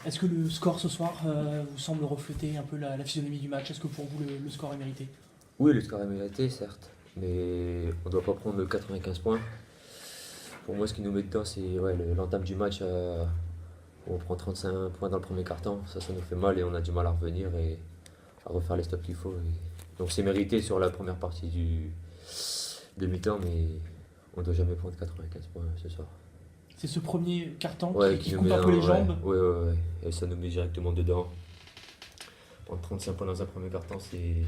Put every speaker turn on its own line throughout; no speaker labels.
Est-ce que le score ce soir vous semble refléter un peu la physionomie du match? Est-ce que pour vous le score est mérité?
Oui, le score est mérité, certes, mais on ne doit pas prendre 95 points. Pour moi, ce qui nous met dedans, c'est ouais, l'entame du match où on prend 35 points dans le premier quart-temps. Ça nous fait mal et on a du mal à revenir et à refaire les stops qu'il faut. Donc c'est mérité sur la première partie de mi-temps, mais on ne doit jamais prendre 95 points ce soir.
C'est ce premier carton
Ouais,
qui
nous
coupe
met
un peu les
ouais,
jambes.
ouais, ouais, ouais. Et ça nous met directement dedans. Prendre 35 points dans un premier quart-temps, c'est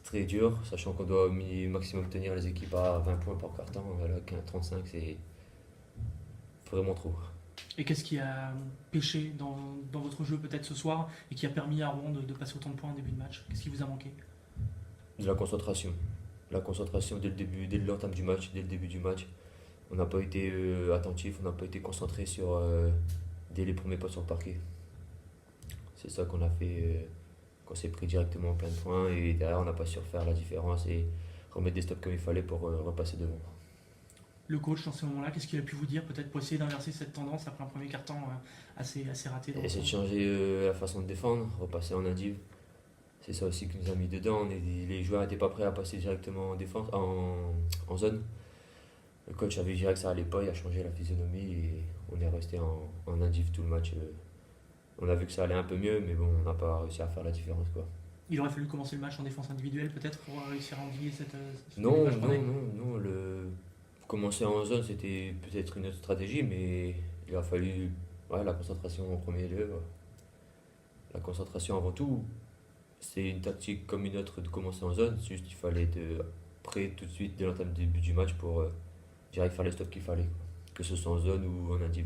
très dur, sachant qu'on doit au maximum tenir les équipes à 20 points par quart-temps. Voilà, 35, c'est vraiment trop.
Et qu'est-ce qui a pêché dans votre jeu peut-être ce soir et qui a permis à Rouen de passer autant de points en début de match? Qu'est-ce qui vous a manqué?
De la concentration. La concentration dès le début, dès l'entame du match, dès le début du match. On n'a pas été attentif, on n'a pas été concentré dès les premiers pas sur le parquet. C'est ça qu'on a fait, qu'on s'est pris directement plein de points et derrière on n'a pas su refaire la différence et remettre des stops comme il fallait pour repasser devant.
Le coach dans ces moments-là, qu'est-ce qu'il a pu vous dire peut-être pour essayer d'inverser cette tendance après un premier carton assez raté dans
Essayer de
l'ensemble?
changer la façon de défendre, repasser en indiv. C'est ça aussi qui nous a mis dedans. Les joueurs n'étaient pas prêts à passer directement en défense, en zone. Le coach avait direct que ça allait pas, il a changé la physionomie et on est resté en indiv tout le match. On a vu que ça allait un peu mieux, mais bon, on n'a pas réussi à faire la différence, quoi.
Il aurait fallu commencer le match en défense individuelle peut-être pour réussir à endiguer ce début de
Non,
match qu'on a
non,
eu.
non, non. Commencer en zone, c'était peut-être une autre stratégie, mais il a fallu ouais, la concentration en premier lieu. La concentration avant tout, c'est une tactique comme une autre de commencer en zone, c'est juste il fallait être prêt tout de suite dès l'entame du début du match pour direct faire les stops qu'il fallait, quoi. Que ce soit en zone ou en indiv.